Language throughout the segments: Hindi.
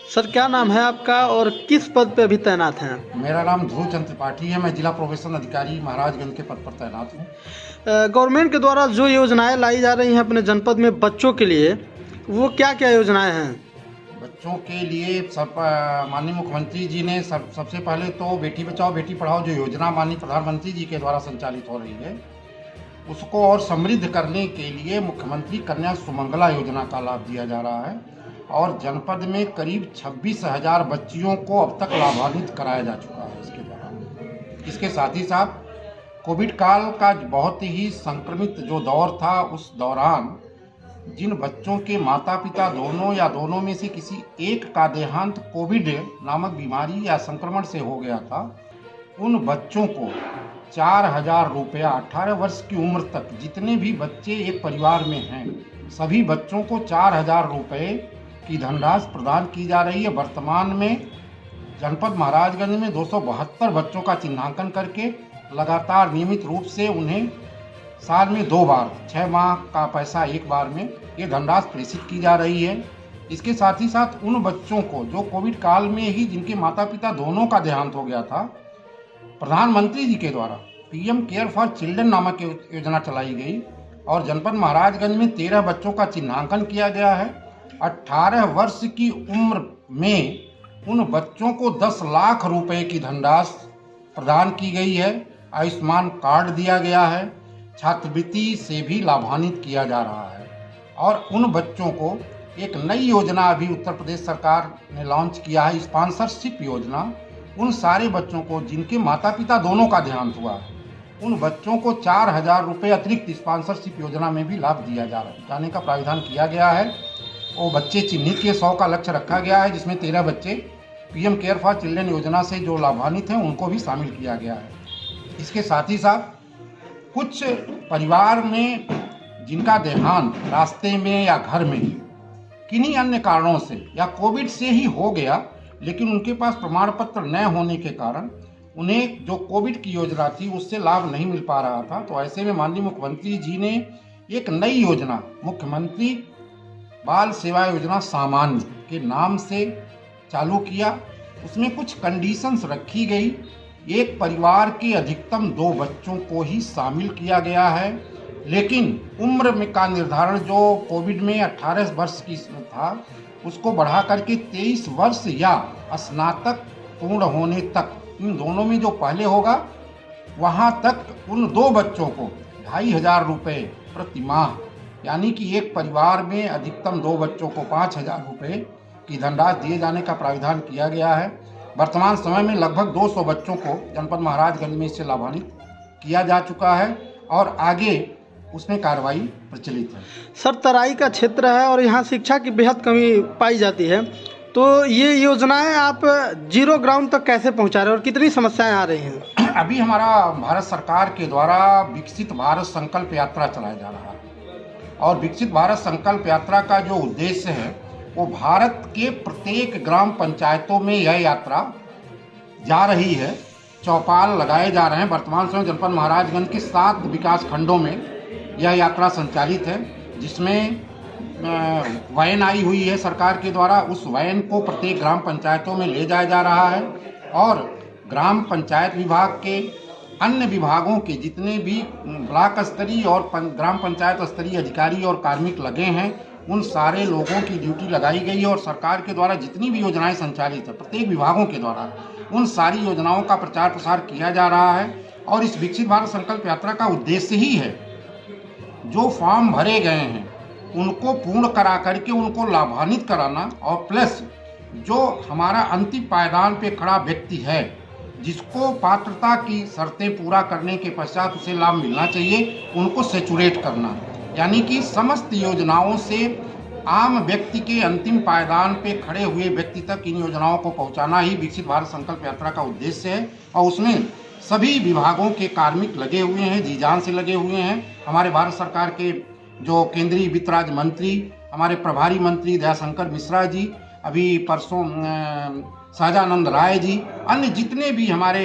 सर क्या नाम है आपका और किस पद पे अभी तैनात हैं? मेरा नाम ध्रुव चंद त्रिपाठी है। मैं जिला प्रोबेशन अधिकारी महाराजगंज के पद पर तैनात हूँ। गवर्नमेंट के द्वारा जो योजनाएं लाई जा रही हैं अपने जनपद में बच्चों के लिए, वो क्या क्या योजनाएं हैं? बच्चों के लिए माननीय मुख्यमंत्री जी ने सबसे पहले तो बेटी बचाओ बेटी पढ़ाओ जो योजना माननीय प्रधानमंत्री जी के द्वारा संचालित हो रही है, उसको और समृद्ध करने के लिए मुख्यमंत्री कन्या सुमंगला योजना का लाभ दिया जा रहा है और जनपद में करीब 26,000 बच्चियों को अब तक लाभान्वित कराया जा चुका है इसके द्वारा। इसके साथ ही साथ कोविड काल का बहुत ही संक्रमित जो दौर था, उस दौरान जिन बच्चों के माता पिता दोनों या दोनों में से किसी एक का देहांत कोविड नामक बीमारी या संक्रमण से हो गया था, उन बच्चों को 4,000 रुपया 18 वर्ष की उम्र तक जितने भी बच्चे एक परिवार में हैं, सभी बच्चों को 4,000 रुपये की धनराशि प्रदान की जा रही है। वर्तमान में जनपद महाराजगंज में 272 बच्चों का चिन्हांकन करके लगातार नियमित रूप से उन्हें साल में 2 बार 6 माह का पैसा एक बार में ये धनराशि प्रेषित की जा रही है। इसके साथ ही साथ उन बच्चों को जो कोविड काल में ही जिनके माता पिता दोनों का देहांत हो गया था, प्रधानमंत्री जी के द्वारा पीएम केयर फॉर चिल्ड्रन नामक योजना चलाई गई और जनपद महाराजगंज में 13 बच्चों का चिन्हांकन किया गया है। 18 वर्ष की उम्र में उन बच्चों को 10 लाख रुपए की धनराशि प्रदान की गई है। आयुष्मान कार्ड दिया गया है। छात्रवृत्ति से भी लाभान्वित किया जा रहा है और उन बच्चों को एक नई योजना अभी उत्तर प्रदेश सरकार ने लॉन्च किया है, स्पॉन्सरशिप योजना। उन सारे बच्चों को जिनके माता पिता दोनों का देहांत हुआ है, उन बच्चों को 4,000 रुपये अतिरिक्त स्पॉन्सरशिप योजना में भी लाभ दिया जाने का प्रावधान किया गया है। वो बच्चे चिन्हित के 100 का लक्ष्य रखा गया है, जिसमें 13 बच्चे पीएम केयर फॉर चिल्ड्रन योजना से जो लाभान्वित हैं उनको भी शामिल किया गया है। इसके साथ ही साथ कुछ परिवार में जिनका देहांत रास्ते में या घर में किन्हीं अन्य कारणों से या कोविड से ही हो गया, लेकिन उनके पास प्रमाण पत्र न होने के कारण उन्हें जो कोविड की योजना थी उससे लाभ नहीं मिल पा रहा था, तो ऐसे में माननीय मुख्यमंत्री जी ने एक नई योजना मुख्यमंत्री बाल सेवा योजना सामान्य के नाम से चालू किया। उसमें कुछ कंडीशंस रखी गई। एक परिवार के अधिकतम 2 बच्चों को ही शामिल किया गया है, लेकिन उम्र में का निर्धारण जो कोविड में 18 वर्ष की था उसको बढ़ा करके 23 वर्ष या स्नातक पूर्ण होने तक, इन दोनों में जो पहले होगा वहाँ तक उन 2 बच्चों को 2,500 रुपये प्रति माह, यानी कि एक परिवार में अधिकतम 2 बच्चों को 5,000 रुपये की धनराशि दिए जाने का प्रावधान किया गया है। वर्तमान समय में लगभग 200 बच्चों को जनपद महाराजगंज में इससे लाभान्वित किया जा चुका है और आगे उसमें कार्रवाई प्रचलित है। सर तराई का क्षेत्र है और यहाँ शिक्षा की बेहद कमी पाई जाती है, तो ये योजनाएं आप जीरो ग्राउंड तक कैसे पहुँचा रहे हैं और कितनी समस्याएं आ रही हैं? अभी हमारा भारत सरकार के द्वारा विकसित भारत संकल्प यात्रा चलाया जा रहा है और विकसित भारत संकल्प यात्रा का जो उद्देश्य है वो भारत के प्रत्येक ग्राम पंचायतों में यह यात्रा जा रही है। चौपाल लगाए जा रहे हैं। वर्तमान समय जनपद महाराजगंज के 7 विकास खंडों में यह यात्रा संचालित है, जिसमें वैन आई हुई है सरकार के द्वारा। उस वैन को प्रत्येक ग्राम पंचायतों में ले जाया जा रहा है और ग्राम पंचायत विभाग के अन्य विभागों के जितने भी ब्लॉक स्तरीय और ग्राम पंचायत स्तरीय अधिकारी और कार्मिक लगे हैं, उन सारे लोगों की ड्यूटी लगाई गई है और सरकार के द्वारा जितनी भी योजनाएं संचालित है प्रत्येक विभागों के द्वारा उन सारी योजनाओं का प्रचार प्रसार किया जा रहा है। और इस विकसित भारत संकल्प यात्रा का उद्देश्य ही है जो फॉर्म भरे गए हैं उनको पूर्ण करा करके उनको लाभान्वित कराना और प्लस जो हमारा अंतिम पायदान पे खड़ा व्यक्ति है जिसको पात्रता की शर्तें पूरा करने के पश्चात उसे लाभ मिलना चाहिए, उनको सैचुरेट करना, यानी कि समस्त योजनाओं से आम व्यक्ति के अंतिम पायदान पे खड़े हुए व्यक्ति तक इन योजनाओं को पहुंचाना ही विकसित भारत संकल्प यात्रा का उद्देश्य है। और उसमें सभी विभागों के कार्मिक लगे हुए हैं, जी जान से लगे हुए हैं। हमारे भारत सरकार के जो केंद्रीय वित्त राज्य मंत्री, हमारे प्रभारी मंत्री दयाशंकर मिश्रा जी, अभी परसों सहजानंद राय जी, अन्य जितने भी हमारे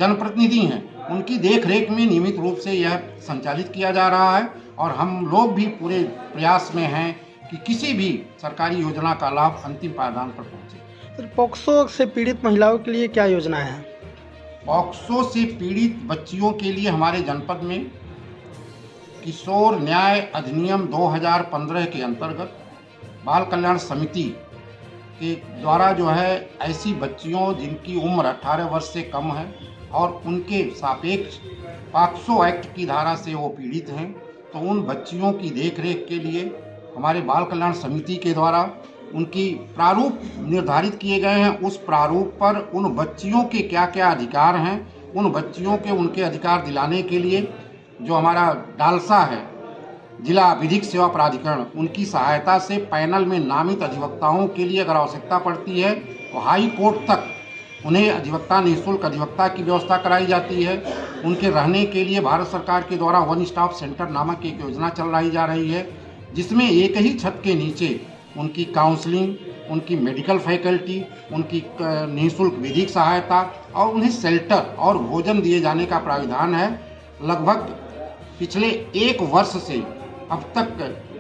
जनप्रतिनिधि हैं, उनकी देखरेख में नियमित रूप से यह संचालित किया जा रहा है और हम लोग भी पूरे प्रयास में हैं कि किसी भी सरकारी योजना का लाभ अंतिम पायदान पर पहुंचे। सर, पॉक्सो से पीड़ित महिलाओं के लिए क्या योजनाएं हैं? पॉक्सो से पीड़ित बच्चियों के लिए हमारे जनपद में किशोर न्याय अधिनियम 2015 के अंतर्गत बाल कल्याण समिति के द्वारा जो है ऐसी बच्चियों जिनकी उम्र 18 वर्ष से कम है और उनके सापेक्ष पॉक्सो एक्ट की धारा से वो पीड़ित हैं, तो उन बच्चियों की देखरेख के लिए हमारे बाल कल्याण समिति के द्वारा उनकी प्रारूप निर्धारित किए गए हैं। उस प्रारूप पर उन बच्चियों के क्या क्या अधिकार हैं, उन बच्चियों के उनके अधिकार दिलाने के लिए जो हमारा डालसा है, जिला विधिक सेवा प्राधिकरण, उनकी सहायता से पैनल में नामित अधिवक्ताओं के लिए अगर आवश्यकता पड़ती है तो हाई कोर्ट तक उन्हें अधिवक्ता, निःशुल्क अधिवक्ता की व्यवस्था कराई जाती है। उनके रहने के लिए भारत सरकार के द्वारा वन स्टॉप सेंटर नामक एक योजना चलाई जा रही है, जिसमें एक ही छत के नीचे उनकी काउंसलिंग, उनकी मेडिकल फैकल्टी, उनकी निःशुल्क विधिक सहायता और उन्हें शेल्टर और भोजन दिए जाने का प्राविधान है। लगभग पिछले 1 वर्ष से अब तक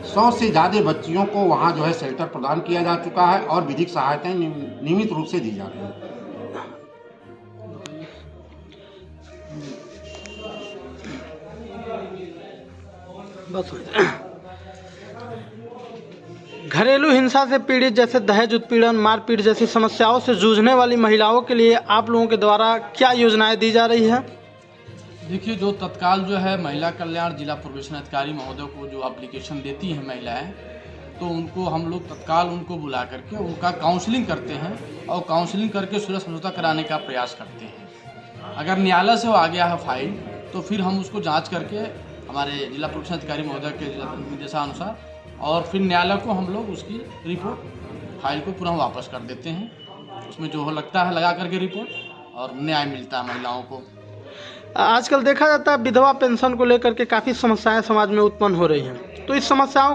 100 से ज़्यादा बच्चियों को वहाँ जो है शेल्टर प्रदान किया जा चुका है और विधिक सहायताएं नियमित रूप से दी जा रही हैं। बस घरेलू हिंसा से पीड़ित जैसे दहेज उत्पीड़न, मारपीट जैसी समस्याओं से जूझने वाली महिलाओं के लिए आप लोगों के द्वारा क्या योजनाएं दी जा रही है? देखिए, जो तत्काल जो है महिला कल्याण जिला प्रोबेशन अधिकारी महोदय को जो एप्लीकेशन देती हैं महिलाएं, तो उनको हम लोग तत्काल उनको बुला करके उनका काउंसलिंग करते हैं और काउंसलिंग करके सुलह समझौता कराने का प्रयास करते हैं। अगर न्यायालय से वो आ गया है फाइल, तो फिर हम उसको जांच करके हमारे जिला प्रोबेशन अधिकारी महोदय के निर्देशानुसार और फिर न्यायालय को हम लोग उसकी रिपोर्ट फाइल को पुनः वापस कर देते हैं। उसमें जो लगता है लगा करके रिपोर्ट और न्याय मिलता है महिलाओं को। आजकल देखा जाता है विधवा पेंशन को लेकर के काफ़ी समस्याएं समाज में उत्पन्न हो रही हैं, तो इस समस्याओं